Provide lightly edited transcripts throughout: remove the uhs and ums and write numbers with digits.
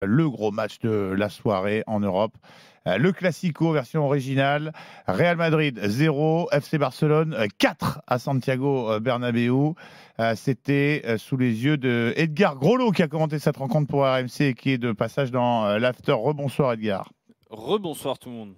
Le gros match de la soirée en Europe. Le Classico, version originale. Real Madrid 0, FC Barcelone 4 à Santiago Bernabéu. C'était sous les yeux de Edgar Groslo qui a commenté cette rencontre pour RMC et qui est de passage dans l'after. Rebonsoir Edgar. Rebonsoir tout le monde.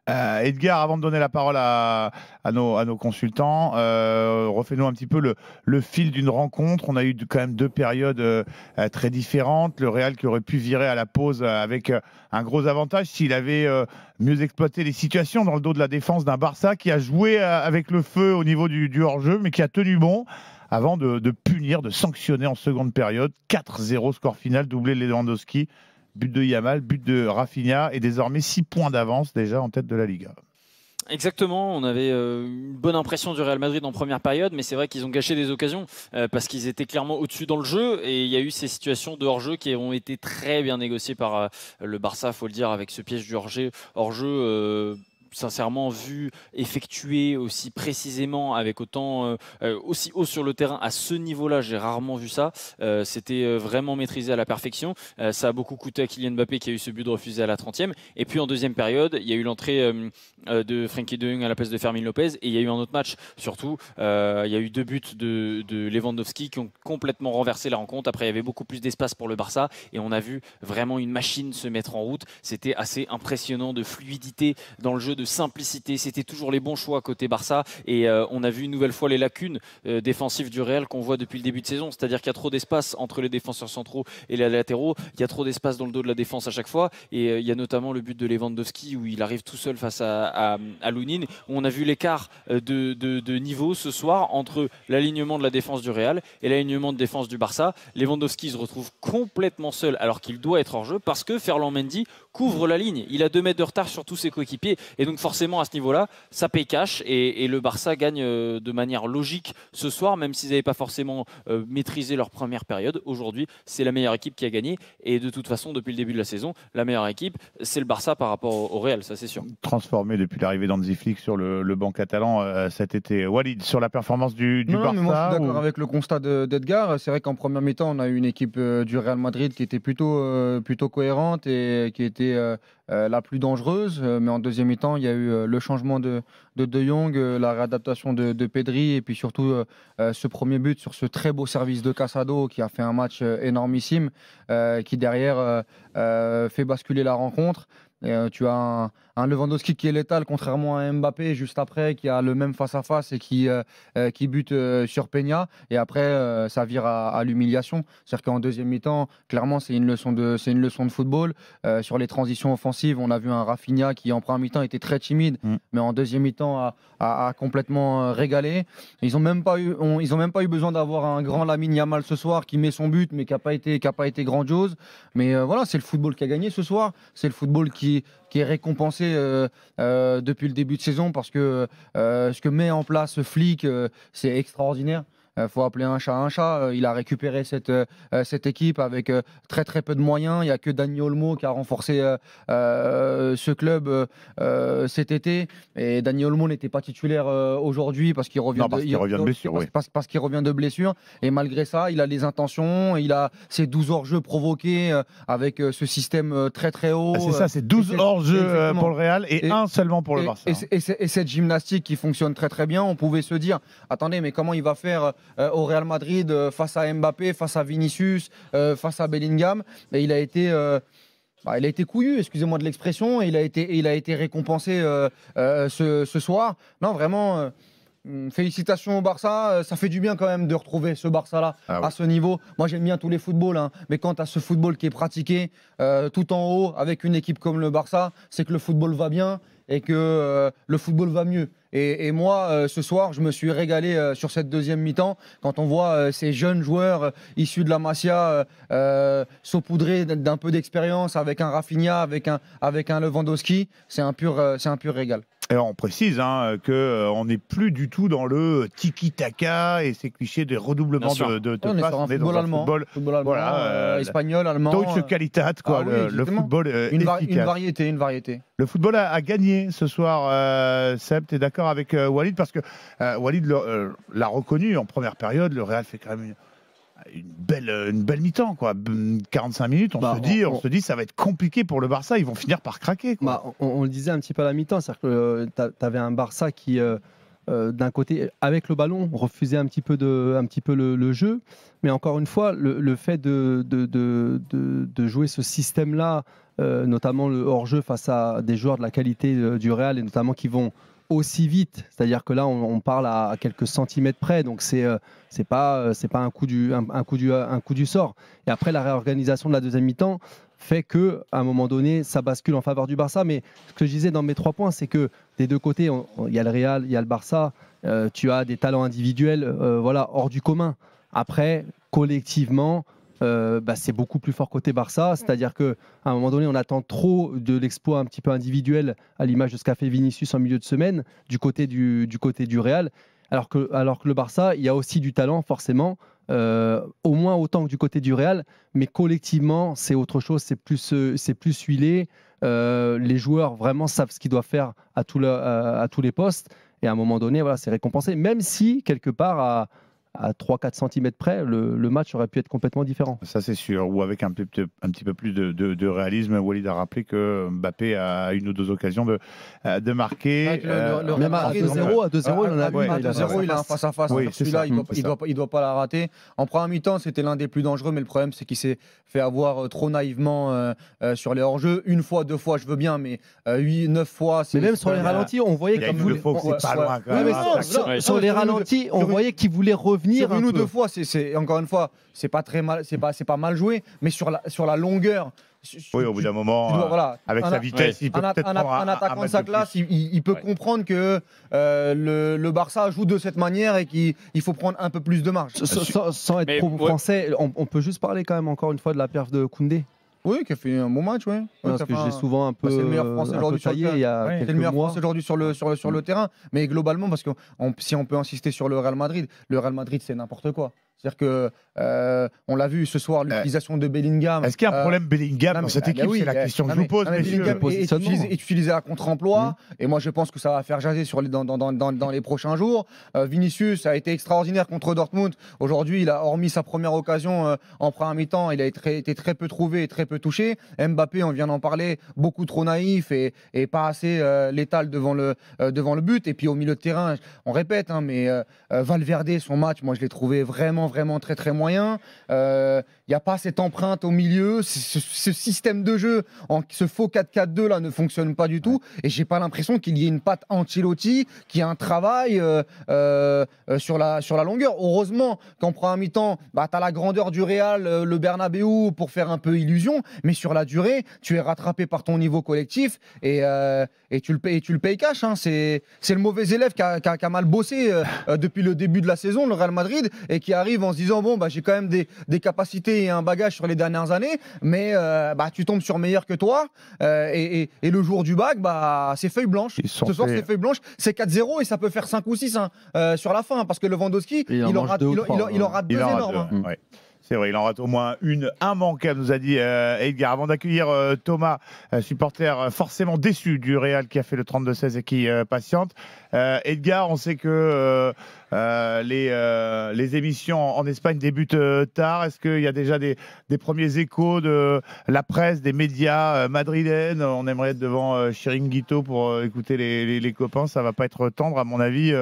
Edgar, avant de donner la parole à nos consultants, refais-nous un petit peu le fil d'une rencontre. On a eu quand même deux périodes très différentes. Le Real qui aurait pu virer à la pause avec un gros avantage s'il avait mieux exploité les situations dans le dos de la défense d'un Barça qui a joué avec le feu au niveau du hors-jeu, mais qui a tenu bon avant de punir, de sanctionner en seconde période. 4-0 score final, doublé de Lewandowski. But de Yamal, but de Rafinha et désormais 6 points d'avance déjà en tête de la Liga. Exactement, on avait une bonne impression du Real Madrid en première période, mais c'est vrai qu'ils ont gâché des occasions parce qu'ils étaient clairement au-dessus dans le jeu et il y a eu ces situations de hors-jeu qui ont été très bien négociées par le Barça, faut le dire, avec ce piège du hors-jeu. Sincèrement vu, effectué aussi précisément avec autant aussi haut sur le terrain à ce niveau-là, j'ai rarement vu ça. C'était vraiment maîtrisé à la perfection. Ça a beaucoup coûté à Kylian Mbappé qui a eu ce but de refusé à la 30e. Et puis en deuxième période, il y a eu l'entrée de Frenkie de Jong à la place de Fermin Lopez et il y a eu un autre match. Surtout, il y a eu deux buts de Lewandowski qui ont complètement renversé la rencontre. Après, il y avait beaucoup plus d'espace pour le Barça et on a vu vraiment une machine se mettre en route. C'était assez impressionnant de fluidité dans le jeu, de simplicité, c'était toujours les bons choix côté Barça et on a vu une nouvelle fois les lacunes défensives du Real qu'on voit depuis le début de saison, c'est-à-dire qu'il y a trop d'espace entre les défenseurs centraux et les latéraux, il y a trop d'espace dans le dos de la défense à chaque fois et il y a notamment le but de Lewandowski où il arrive tout seul face à Lunin, où on a vu l'écart de niveau ce soir entre l'alignement de la défense du Real et l'alignement de défense du Barça. Lewandowski se retrouve complètement seul alors qu'il doit être hors jeu parce que Ferland Mendy couvre la ligne, il a 2 mètres de retard sur tous ses coéquipiers et donc forcément à ce niveau-là, ça paye cash et le Barça gagne de manière logique ce soir, même s'ils n'avaient pas forcément maîtrisé leur première période. Aujourd'hui, c'est la meilleure équipe qui a gagné et de toute façon, depuis le début de la saison, la meilleure équipe, c'est le Barça par rapport au Real, ça c'est sûr. Transformé depuis l'arrivée d'Hansi Flick sur le banc catalan cet été. Walid, sur la performance du Barça. Non, mais moi je suis d'accord avec le constat d'Edgar. C'est vrai qu'en première mi-temps, on a eu une équipe du Real Madrid qui était plutôt cohérente et qui était la plus dangereuse. Mais en deuxième mi-temps, il y a eu le changement de Jong, la réadaptation de Pedri et puis surtout ce premier but sur ce très beau service de Casado qui a fait un match énormissime qui derrière fait basculer la rencontre. Tu as un Lewandowski qui est létal, contrairement à Mbappé, juste après, qui a le même face-à-face et qui bute sur Peña. Et après, ça vire à l'humiliation. C'est-à-dire qu'en deuxième mi-temps, clairement, c'est une leçon de football. Sur les transitions offensives, on a vu un Rafinha qui, en première mi-temps, était très timide, mais en deuxième mi-temps, a complètement régalé. Ils n'ont même pas eu besoin d'avoir un grand Lamine Yamal ce soir qui met son but, mais qui n'a pas été grandiose. Mais voilà, c'est le football qui a gagné ce soir. C'est le football qui est récompensé depuis le début de saison parce que ce que met en place Flick, c'est extraordinaire. Faut appeler un chat un chat. Il a récupéré cette équipe avec très très peu de moyens. Il n'y a que Dani Olmo qui a renforcé ce club cet été. Et Dani Olmo n'était pas titulaire aujourd'hui parce qu'il revient, de blessure. Parce qu'il revient de blessure. Et malgré ça, il a les intentions. Il a ses 12 hors-jeux provoqués avec ce système très très haut. C'est ça, c'est 12 hors-jeux pour le Real et un seulement pour le Barça. Et cette gymnastique qui fonctionne très très bien, on pouvait se dire, attendez, mais comment il va faire au Real Madrid face à Mbappé, face à Vinicius, face à Bellingham? Et il a été couillu, excusez-moi de l'expression, et il a été récompensé ce soir. Non, vraiment, félicitations au Barça. Ça fait du bien quand même de retrouver ce Barça-là à ce niveau. Moi, j'aime bien tous les footballs, hein, mais quand tu as ce football qui est pratiqué tout en haut avec une équipe comme le Barça, c'est que le football va bien et que le football va mieux. Et moi, ce soir, je me suis régalé sur cette deuxième mi-temps quand on voit ces jeunes joueurs issus de la Masia saupoudrés d'un peu d'expérience avec un Rafinha, avec un Lewandowski. C'est un pur régal. Et on précise qu'on n'est plus du tout dans le tiki-taka et ces clichés de redoublement de on est passes. sur un football allemand, espagnol, allemand. Deutsche Qualität, quoi, le football efficace. Une variété. Le football a gagné ce soir. Seb, tu es d'accord avec Walid? Parce que Walid l'a reconnu en première période. Le Real fait quand même une belle mi-temps, quoi. 45 minutes, on se dit ça va être compliqué pour le Barça, ils vont finir par craquer, quoi. On le disait un petit peu à la mi-temps, c'est-à-dire que tu avais un Barça qui, d'un côté, avec le ballon, refusait un petit peu le jeu, mais encore une fois, le fait de jouer ce système-là, notamment le hors-jeu face à des joueurs de la qualité du Real, et notamment qui vont aussi vite, c'est-à-dire que là on parle à quelques centimètres près, donc c'est pas un coup du sort. Et après la réorganisation de la deuxième mi-temps fait que à un moment donné ça bascule en faveur du Barça. Mais ce que je disais dans mes 3 points, c'est que des deux côtés, il y a le Real, il y a le Barça, tu as des talents individuels hors du commun. Après collectivement, c'est beaucoup plus fort côté Barça, c'est-à-dire qu'à un moment donné on attend trop de l'exploit un petit peu individuel à l'image de ce qu'a fait Vinicius en milieu de semaine du côté du Real, alors que le Barça, il y a aussi du talent forcément, au moins autant que du côté du Real, mais collectivement c'est autre chose, c'est plus huilé, les joueurs vraiment savent ce qu'ils doivent faire à tous les postes, et à un moment donné c'est récompensé, même si quelque part à 3-4 cm près, le match aurait pu être complètement différent. Ça c'est sûr, ou avec un petit peu plus de réalisme. Walid a rappelé que Mbappé a une ou deux occasions de marquer. Même à 2-0, il en a vu. À 2-0, il a un face-à-face. Celui-là, il doit pas la rater. En première mi-temps, c'était l'un des plus dangereux, mais le problème, c'est qu'il s'est fait avoir trop naïvement sur les hors-jeux. Une fois, 2 fois, je veux bien, mais 8-9 fois... Mais même sur les ralentis, on voyait qu'il voulait... Sur les ralentis, on voyait qu'il voulait revenir. Sur une ou 2 fois, encore une fois, c'est pas très mal, c'est pas mal joué, mais sur la longueur. Oui, au bout d'un moment, avec sa vitesse, il peut peut-être prendre un attaquant de sa classe, il peut comprendre que le Barça joue de cette manière et qu'il faut prendre un peu plus de marge. Sans être trop français, on peut juste parler quand même encore une fois de la perf de Koundé. Oui, qui a fait un bon match, oui. Parce que j'ai souvent un peu c'est le meilleur Français aujourd'hui sur le terrain. Mais globalement, parce que si on peut insister sur le Real Madrid, c'est n'importe quoi. C'est-à-dire que on l'a vu ce soir, l'utilisation de Bellingham. Est-ce qu'il y a un problème Bellingham dans cette équipe? C'est la question que je vous pose. Bellingham est utilisé à contre-emploi, et moi je pense que ça va faire jaser dans les prochains jours. Vinicius a été extraordinaire contre Dortmund. Aujourd'hui, il a, hormis sa première occasion en première mi-temps, il a été très peu trouvé et très peu touché. Mbappé, on vient d'en parler, beaucoup trop naïf et pas assez létal devant le but. Et puis au milieu de terrain, on répète, mais Valverde, son match, moi je l'ai trouvé vraiment très très moyen. Il n'y a pas cette empreinte au milieu. Ce système de jeu, ce faux 4-4-2 là ne fonctionne pas du tout. Et j'ai pas l'impression qu'il y ait une patte Ancelotti, qu'il y a un travail sur la longueur. Heureusement qu'en première mi-temps, tu as la grandeur du Real, le Bernabéu pour faire un peu illusion. Mais sur la durée, tu es rattrapé par ton niveau collectif et tu le payes cash. C'est le mauvais élève qui a mal bossé depuis le début de la saison, le Real Madrid, et qui arrive en se disant j'ai quand même des capacités et un bagage sur les dernières années, mais tu tombes sur meilleur que toi, et le jour du bac, c'est feuille blanche. Ce soir, c'est feuille blanche, c'est 4-0 et ça peut faire 5 ou 6 sur la fin, parce que Lewandowski, il en rate 2 énormes. C'est vrai, il en rate au moins une immanquable, nous a dit Edgar. Avant d'accueillir Thomas, supporter forcément déçu du Real qui a fait le 32-16 et qui patiente. Edgar, on sait que les émissions en Espagne débutent tard. Est-ce qu'il y a déjà des premiers échos de la presse, des médias madrilènes? On aimerait être devant Chiringuito pour écouter les copains. Ça va pas être tendre, à mon avis.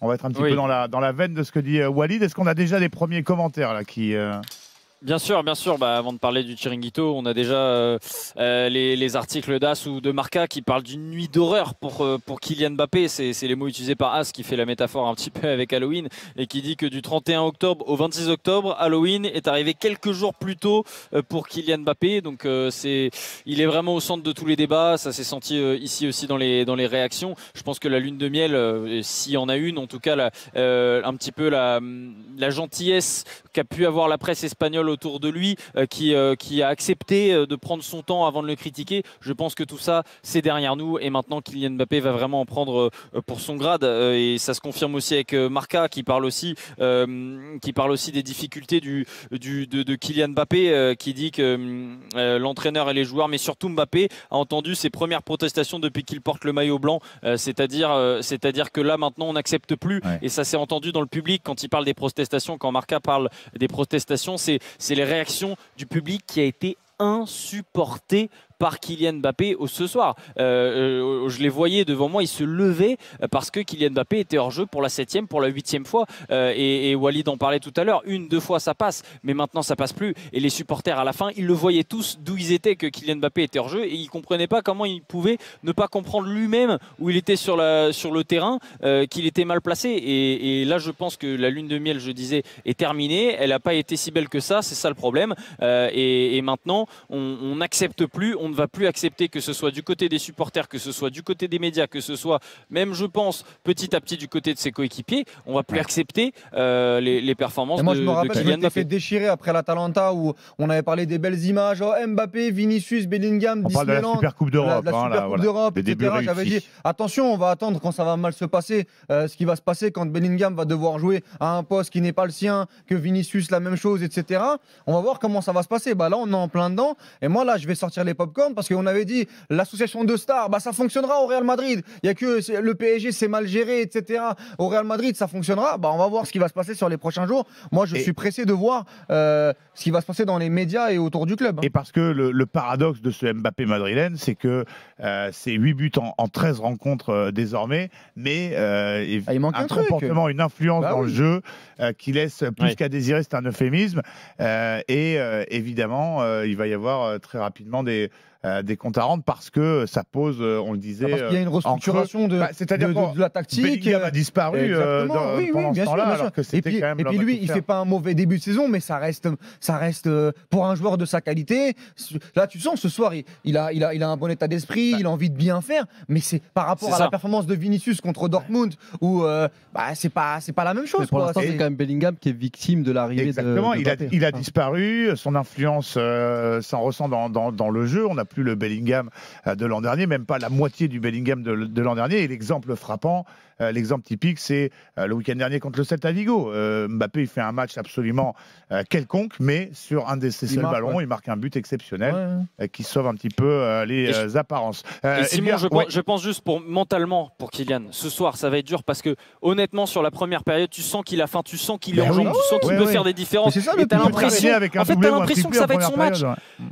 On va être un petit peu dans la veine de ce que dit Walid. Est-ce qu'on a déjà des premiers commentaires là qui... Bien sûr. Avant de parler du Chiringuito, on a déjà les articles d'As ou de Marca qui parlent d'une nuit d'horreur pour Kylian Mbappé. C'est les mots utilisés par As qui fait la métaphore un petit peu avec Halloween et qui dit que du 31 octobre au 26 octobre, Halloween est arrivé quelques jours plus tôt pour Kylian Mbappé. Donc il est vraiment au centre de tous les débats. Ça s'est senti ici aussi dans les réactions. Je pense que la lune de miel, s'il y en a une, en tout cas un petit peu la gentillesse qu'a pu avoir la presse espagnole l'école autour de lui qui a accepté de prendre son temps avant de le critiquer. Je pense que tout ça, c'est derrière nous et maintenant Kylian Mbappé va vraiment en prendre pour son grade et ça se confirme aussi avec Marca qui parle aussi des difficultés de Kylian Mbappé qui dit que l'entraîneur et les joueurs, mais surtout Mbappé, a entendu ses premières protestations depuis qu'il porte le maillot blanc, c'est-à-dire que là maintenant on n'accepte plus et ça s'est entendu dans le public quand il parle des protestations, quand Marca parle des protestations, c'est les réactions du public qui a été insupporté par Kylian Mbappé ce soir. Je les voyais devant moi, ils se levaient parce que Kylian Mbappé était hors jeu pour la 7e, pour la 8e fois. Et Walid en parlait tout à l'heure. 1-2 fois ça passe, mais maintenant ça passe plus. Et les supporters à la fin, ils le voyaient tous d'où ils étaient que Kylian Mbappé était hors jeu et ils comprenaient pas comment il pouvait ne pas comprendre lui-même où il était sur le terrain, qu'il était mal placé. Et là, je pense que la lune de miel, je disais, est terminée. Elle n'a pas été si belle que ça. C'est ça le problème. Et maintenant, on n'accepte plus. On ne va plus accepter que ce soit du côté des supporters, que ce soit du côté des médias, que ce soit même, je pense, petit à petit du côté de ses coéquipiers. On ne va plus accepter les performances de Kylian Mbappé. Moi, je me rappelle, je m'étais fait déchirer après l'Atalanta où on avait parlé des belles images. Oh, Mbappé, Vinicius, Bellingham, on parle de la Super Coupe d'Europe. La Super Coupe d'Europe, etc. J'avais dit, attention, on va attendre quand ça va mal se passer, ce qui va se passer quand Bellingham va devoir jouer à un poste qui n'est pas le sien, que Vinicius, la même chose, etc. On va voir comment ça va se passer. Bah, là, on est en plein dedans. Et moi, là, je vais sortir les pop parce qu'on avait dit l'association de stars, ça fonctionnera au Real Madrid. Il y a que le PSG c'est mal géré, etc. Au Real Madrid ça fonctionnera. On va voir ce qui va se passer sur les prochains jours. Moi je suis pressé de voir ce qui va se passer dans les médias et autour du club. Et parce que le paradoxe de ce Mbappé madrilène, c'est que c'est 8 buts en 13 rencontres désormais, mais il manque un comportement, une influence dans le jeu qui laisse plus qu'à désirer, c'est un euphémisme. Et évidemment, il va y avoir très rapidement des comptes à rendre parce que ça pose, on le disait, parce qu'il y a une restructuration de la tactique. Bellingham a disparu pendant ce temps-là, alors que c'était quand même. Et puis lui, il fait pas un mauvais début de saison, mais ça reste pour un joueur de sa qualité. Là, tu sens ce soir, il a un bon état d'esprit, il a envie de bien faire, mais c'est par rapport à la performance de Vinicius contre Dortmund où c'est pas la même chose. Mais pour l'instant, c'est quand même Bellingham qui est victime de l'arrivée de Exactement, il a disparu, son influence s'en ressent dans le jeu. On n'a plus le Bellingham de l'an dernier, même pas la moitié du Bellingham de l'an dernier. Et l'exemple frappant, l'exemple typique, c'est le week-end dernier contre le Celta Vigo. Mbappé, il fait un match absolument quelconque, mais sur un de ses seuls ballons, il marque un but exceptionnel qui sauve un petit peu les apparences. Et Simon, je pense juste mentalement pour Kylian, ce soir, ça va être dur parce que honnêtement, sur la première période, tu sens qu'il a faim, tu sens qu'il est en jambes, tu sens qu'il peut faire des différences. Et t'as l'impression que ça va être son match.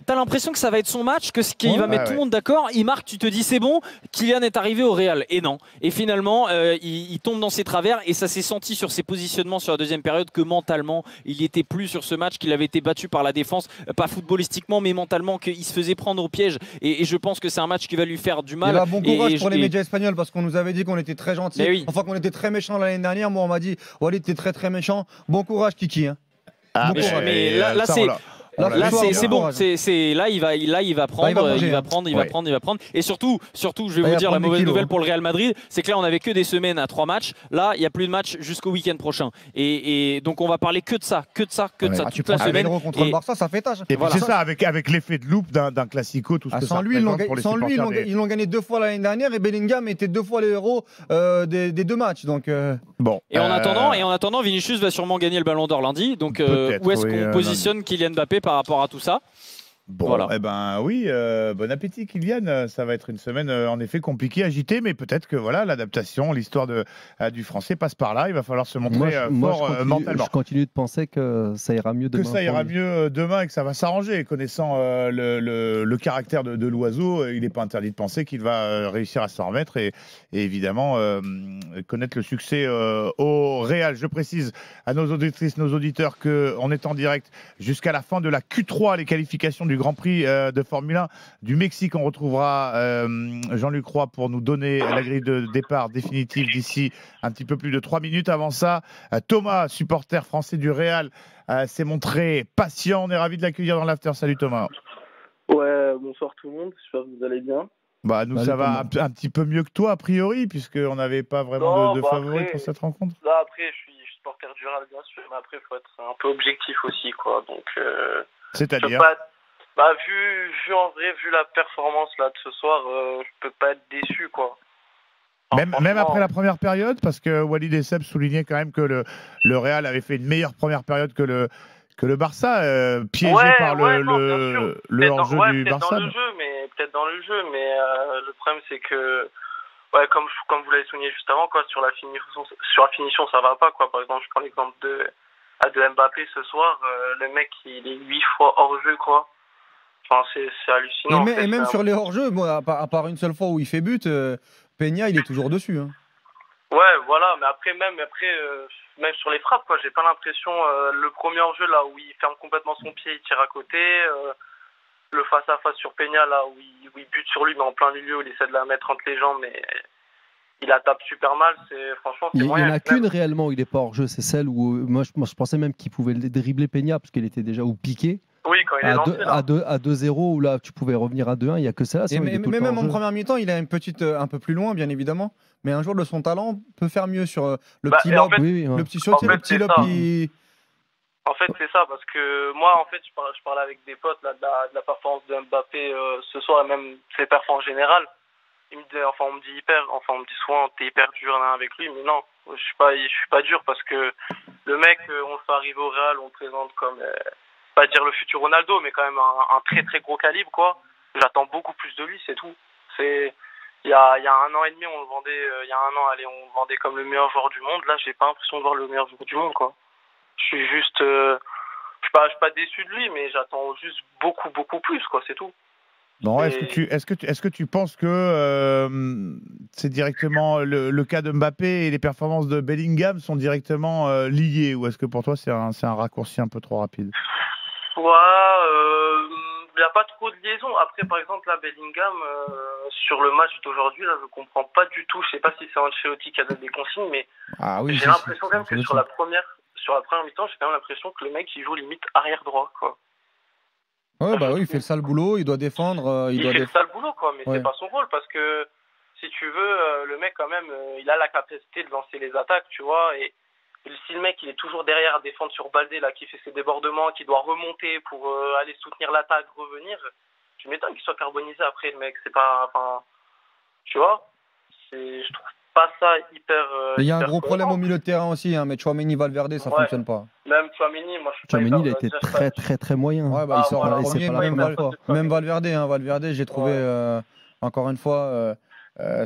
T'as l'impression que ça va être son match, qu'il va mettre tout le monde d'accord. Il marque, tu te dis c'est bon, Kylian est arrivé au Real. Et non. Et finalement, il tombe dans ses travers et ça s'est senti sur ses positionnements sur la deuxième période que mentalement, il n'était plus sur ce match, qu'il avait été battu par la défense, pas footballistiquement, mais mentalement, qu'il se faisait prendre au piège. Et je pense que c'est un match qui va lui faire du mal. Et là, bon courage pour les médias espagnols parce qu'on nous avait dit qu'on était très gentils. Enfin, qu'on était très méchants l'année dernière. Moi, on m'a dit Walid, t'es très très méchant. Bon courage, Kiki. Mais là c'est. Là, c'est bon. Là, il va prendre. Et surtout, je vais vous dire la mauvaise nouvelle pour le Real Madrid, c'est que là, on n'avait que des semaines à 3 matchs. Là, il n'y a plus de matchs jusqu'au week-end prochain. Et donc, on va parler que de ça, toute la semaine. Contre le Barça, ça fait tâche. Et voilà. C'est ça, avec l'effet de loupe d'un classico, tout ce que ça représente pour les supporters. Ils l'ont gagné 2 fois l'année dernière et Bellingham était 2 fois les héros des 2 matchs. Donc bon. Et en attendant, Vinicius va sûrement gagner le Ballon d'Or lundi. Donc, où est-ce qu'on positionne Kylian Mbappé par rapport à tout ça? Bon, voilà. Oui, bon appétit Kylian, ça va être une semaine en effet compliquée, agitée, mais peut-être que voilà, l'adaptation, l'histoire du français passe par là, il va falloir se montrer fort mentalement. Je continue de penser que ça ira mieux demain. Que ça ira mieux demain et que ça va s'arranger. Connaissant le caractère de l'oiseau, il n'est pas interdit de penser qu'il va réussir à s'en remettre et évidemment connaître le succès au Real. Je précise à nos auditrices, nos auditeurs qu'on est en direct jusqu'à la fin de la Q3, les qualifications du Grand Prix de Formule 1 du Mexique. On retrouvera Jean-Luc Roy pour nous donner la grille de départ définitive d'ici un petit peu plus de 3 minutes. Avant ça, Thomas, supporter français du Real, s'est montré patient. On est ravis de l'accueillir dans l'after. Salut Thomas. Ouais, bonsoir tout le monde, j'espère que vous allez bien. Nous, ça va un petit peu mieux que toi, a priori, puisqu'on n'avait pas vraiment de favoris pour cette rencontre. Là, après, je suis supporter du Real, bien sûr, mais après, il faut être un peu objectif aussi, quoi. Donc, C'est-à-dire vu la performance là de ce soir, je peux pas être déçu, quoi. Enfin, même après la première période, parce que Walid et Seb soulignaient quand même que le Real avait fait une meilleure première période que le Barça, piégé par le hors-jeu du Barça. Peut-être dans le jeu, mais le problème c'est que comme vous l'avez souligné juste avant, quoi, sur la finition ça va pas, quoi. Par exemple, je prends l'exemple de Mbappé ce soir, le mec il est 8 fois hors jeu, quoi. Enfin, c'est hallucinant. Et même sur les hors-jeux, moi, à part une seule fois où il fait but, Peña il est toujours dessus. Hein. Ouais, voilà, mais après même sur les frappes, quoi, j'ai pas l'impression le premier hors-jeu là où il ferme complètement son pied, il tire à côté, le face-à-face sur Peña là où il bute sur lui mais en plein milieu, il essaie de la mettre entre les jambes mais il la tape super mal, franchement c'est moyen. Il n'y en a qu'une réellement où il est pas hors jeu, c'est celle où moi je pensais même qu'il pouvait dribbler Peña parce qu'il était déjà ou piqué. Oui, quand il est lancé là. À 2-0 où là tu pouvais revenir à 2-1, il n'y a que ça. Mais même en première mi-temps, il a une petite un peu plus loin bien évidemment, mais un joueur de son talent peut faire mieux sur le petit lob, le petit saut, le petit lob qui... En fait, c'est ça, parce que moi, en fait, je parlais avec des potes là, de la performance de Mbappé ce soir, et même ses perfs en général. On me dit souvent, t'es hyper dur avec lui, mais non, je suis pas dur, parce que le mec, on le fait arriver au Real, on le présente comme, pas dire le futur Ronaldo, mais quand même un très très gros calibre, quoi. J'attends beaucoup plus de lui, c'est tout. Il y a 1 an et demi, on le vendait comme le meilleur joueur du monde. Là, j'ai pas l'impression de voir le meilleur joueur du monde, quoi. Je suis juste, je suis pas déçu de lui, mais j'attends juste beaucoup plus, quoi. C'est tout. Non, est-ce que tu penses que c'est directement le cas de Mbappé et les performances de Bellingham sont directement liées, ou est-ce que pour toi c'est un raccourci un peu trop rapide? Il n'y a pas trop de liaison. Après, par exemple, là, Bellingham, sur le match d'aujourd'hui, là, je comprends pas du tout. Je sais pas si c'est Ancelotti qui a donné des consignes, mais j'ai l'impression quand même que sur la première mi-temps, j'ai quand même l'impression que le mec, il joue limite arrière droit, quoi. Ouais, bah oui, il fait le sale boulot, il doit défendre. Il fait le sale boulot, quoi, mais c'est pas son rôle, parce que, si tu veux, le mec, quand même, il a la capacité de lancer les attaques, tu vois, et si le mec il est toujours derrière à défendre sur Baldé là, qui fait ses débordements, qui doit remonter pour aller soutenir l'attaque, revenir, je m'étonne qu'il soit carbonisé après, le mec. C'est pas, tu vois, je trouve pas ça hyper. Il y a un gros problème au milieu de terrain aussi, hein, mais Tchouaméni, Valverde, ça fonctionne pas. Même Tchouaméni, moi je suis Tchouaméni, il a été très très très moyen. Ouais, bah, il sort en premier, même Valverde, Valverde, j'ai trouvé encore une fois,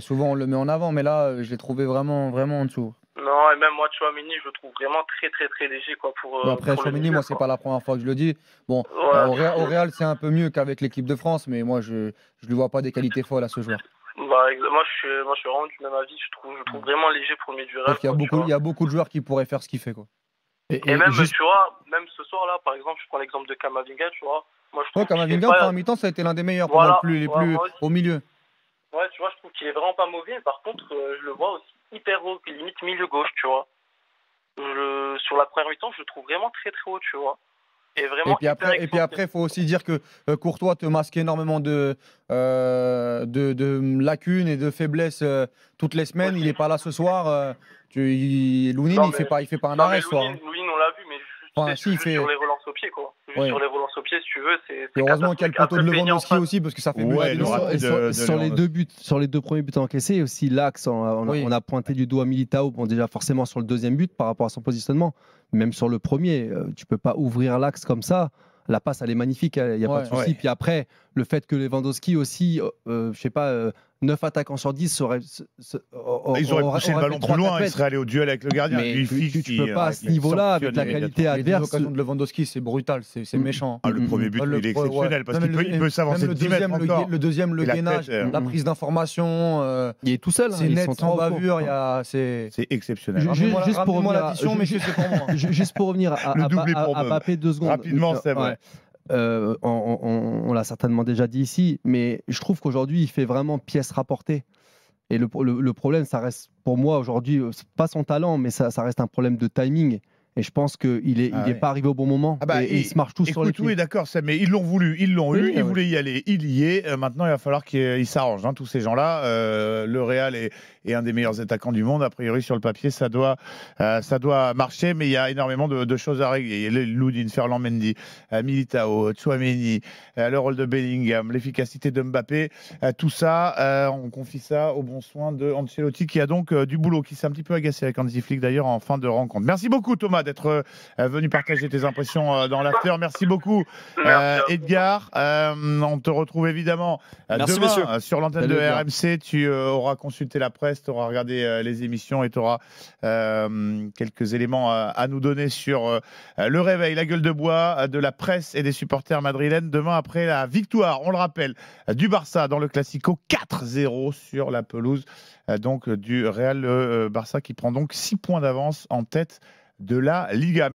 souvent on le met en avant, mais là, je l'ai trouvé vraiment en dessous. Non, et même moi, Tchouaméni, je le trouve vraiment très très très léger, quoi. Après, Tchouaméni, moi, c'est pas la première fois que je le dis. Bon, au Real, c'est un peu mieux qu'avec l'équipe de France, mais moi, je lui vois pas des qualités folles à ce joueur. Moi, je suis vraiment du même avis. Je trouve vraiment léger pour le milieu du Real. Il y a beaucoup de joueurs qui pourraient faire ce qu'il fait, quoi. Et même, tu vois, même ce soir-là, par exemple, je prends l'exemple de Camavinga, tu vois. Moi, je trouve Camavinga, en première mi-temps, ça a été l'un des meilleurs, pour moi, les plus au milieu. Ouais, tu vois, je trouve qu'il est vraiment pas mauvais. Par contre, je le vois aussi hyper haut, limite milieu gauche, tu vois. Sur la première mi-temps, je le trouve vraiment très très haut, tu vois. Et puis après, il faut aussi dire que Courtois te masque énormément de lacunes et de faiblesses toutes les semaines. Il n'est pas là ce soir. Lounine, il fait pas un arrêt ce soir. Lounine, on l'a vu, mais juste sur les relances au pied, quoi. Sur les relances au pied, si tu veux, c'est heureusement qu'il y a le poteau de Lewandowski aussi, parce que ça fait sur les 2 premiers buts encaissés, aussi l'axe, on a pointé du doigt Militao, bon, déjà forcément sur le 2e but par rapport à son positionnement, même sur le premier, tu peux pas ouvrir l'axe comme ça. La passe, elle est magnifique, il n'y a pas de souci. Puis après, le fait que Lewandowski aussi, je sais pas, 9 attaquants sur 10 ils auraient poussé le ballon plus loin, ils seraient allés au duel avec le gardien. Mais tu peux pas à ce niveau-là, avec la qualité adverse. L'occasion de Lewandowski, c'est brutal, c'est méchant. Le premier but, il est exceptionnel, parce qu'il peut s'avancer de 10 mètres encore. Le deuxième, le gainage, la prise d'information. Il est tout seul. C'est net, sans bavure. C'est exceptionnel. Juste pour revenir à Mbappé 2 secondes. Rapidement, c'est vrai. On l'a certainement déjà dit ici, mais je trouve qu'aujourd'hui, il fait vraiment pièce rapportée. Et le problème, ça reste, pour moi, aujourd'hui, pas son talent, mais ça reste un problème de timing. Et je pense qu'il n'est pas arrivé au bon moment. Et ils se marchent tous sur les pieds. Oui, d'accord, mais ils l'ont voulu, ils l'ont eu, ils voulaient y aller, il y est. Maintenant, il va falloir qu'ils s'arrangent, tous ces gens-là. Le Real est et un des meilleurs attaquants du monde. A priori, sur le papier, ça doit marcher, mais il y a énormément de choses à régler. Il y a Loudin, Ferland Mendy, Militao, Tchouaméni, le rôle de Bellingham, l'efficacité de Mbappé. Tout ça, on confie ça au bon soin de Ancelotti, qui a donc du boulot, qui s'est un petit peu agacé avec Hansi Flick d'ailleurs en fin de rencontre. Merci beaucoup Thomas d'être venu partager tes impressions dans l'after. Merci beaucoup Edgar. On te retrouve évidemment demain sur l'antenne de RMC. Tu auras consulté la presse, tu auras regardé les émissions et tu auras quelques éléments à nous donner sur le réveil, la gueule de bois de la presse et des supporters madrilènes demain après la victoire, on le rappelle, du Barça dans le Classico 4-0 sur la pelouse donc du Real Barça, qui prend donc 6 points d'avance en tête de la Liga.